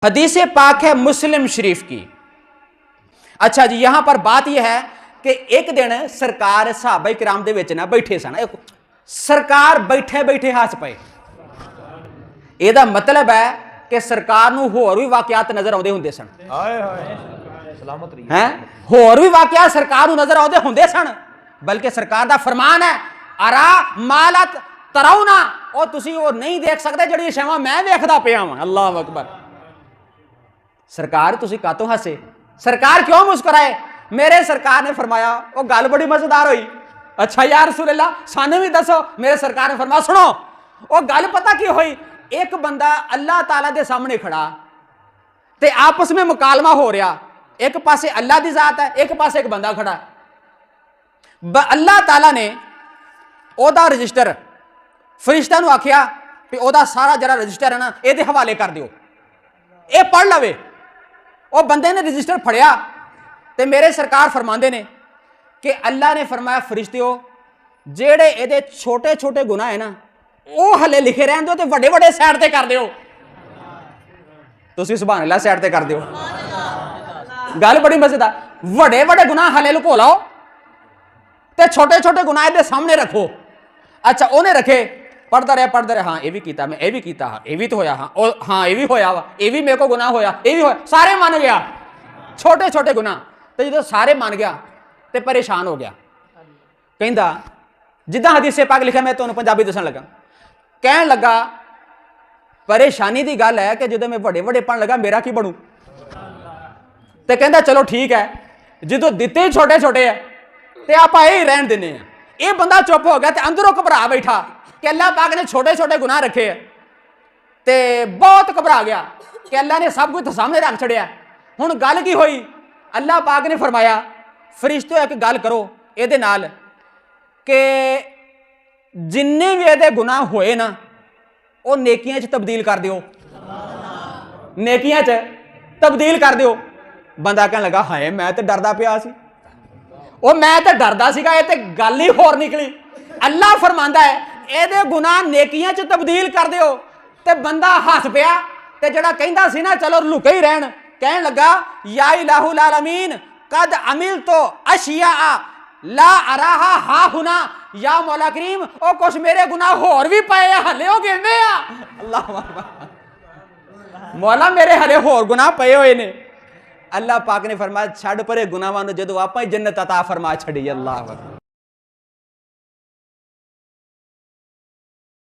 हदीस पाक है मुस्लिम शरीफ की। अच्छा जी, यहां पर बात यह है कि एक दिन सरकार सहाबा किराम दे विच ना बैठे सन, सरकार बैठे बैठे हस पे। ਇਹਦਾ मतलब है कि सरकार ਨੂੰ होर भी वाकयात नजर आते होंगे सन, हैं होर भी वाकयात सरकार ਨੂੰ नजर आते होंगे सन, बल्कि सरकार का फरमान है अरा मालत तराउना, और तुसी वो नहीं देख सकते जड़ी शैवां मैं देखदा पिया वां। अल्लाह अकबर। सरकार तुसी कातों हसे, सरकार क्यों मुस्कुराए? मेरे सरकार ने फरमाया, वो गल बड़ी मजेदार हुई। अच्छा यार रसूलल्लाह सानू भी दसो। मेरे सरकार ने फरमाया सुनो, वो गल पता की हुई, एक बंदा अल्लाह ताला दे सामने खड़ा ते आपस में मुकालमा हो रहा, एक पासे अल्लाह दी जात है, एक पासे एक बंदा खड़ा। अल्लाह ताला ने ओदा रजिस्टर फरिश्ता नूं आखिया कि ओदा सारा जरा रजिस्टर है ना ये हवाले कर दियो, ये पढ़ लवे। वो बंदे ने रजिस्टर फड़िया ते मेरे सरकार फरमांदे ने कि अल्लाह ने फरमाया फरिश्तियों जेड़े ये छोटे छोटे गुनाह है ना वो हले लिखे रहन दो, वड्डे वड्डे साइड ते कर दियो। तुसीं सुभान अल्लाह साइड ते कर दियो। गल बड़ी मजेदार, वड्डे वड्डे गुनाह हले लुको लाओ ते छोटे छोटे गुनाह इहदे सामने रखो। अच्छा उन्हें रखे, पढ़ता रहा, हाँ ये भी कीता, मैं ये भी कीता, हाँ ये भी तो होया, हाँ ये भी होया वा, ये भी मेरे को गुनाह होया, ये भी होया, सारे मान गया छोटे छोटे गुनाह। तो जो सारे मान गया तो परेशान हो गया, कहता जिदा हदीसे पाक लिखा, मैं तुहानूं पंजाबी दसन लगा, कहन लगा परेशानी की गल है कि जो मैं बड़े बड़े पढ़न लगा मेरा की बनू। तो कहता चलो ठीक है, जो दिते ही छोटे छोटे है तो आप यही रहन देने हैं। ये बंदा चुप हो गया, अंदरों घबरा बैठा कि अल्लाह पाक ने छोटे छोटे गुनाह रखे है, तो बहुत घबरा गया कि अल्लाह ने सब कुछ सामने रख छड़िया। हुण गल की हुई, अल्लाह पाक ने फरमाया फरिश्ते एक गल करो ये नाल कि जिन्ने भी ये गुनाह होए ना वो नेकियां च तब्दील कर दियो, नेकियां च तब्दील कर दियो। बंदा कहने लगा हाय मैं तो डरदा पिया सी, वो मैं तो डरदा सीगा, ये तो गल ही होर निकली। अल्लाह फरमांदा है ये गुनाह नेकियां च तब्दील कर दियो, ते बंदा हस पिया। ते जड़ा कहंदा सी ना चलो लुके ही रहन, कहन लगा या इलाहुल आलमीन कद अमिल तो अशिया ला अराहा हा हुना, या मौला करीम ओ कुछ मेरे गुनाह होर भी पाए हले हो गिरने आ। अल्लाह मौला मेरे हले होर गुनाह पए हुए ने। अल्लाह पाक ने फरमाया छड़ परे गुनाहां नूं, जदों आपां ही जन्नत अता फरमा छड़ी। अल्लाह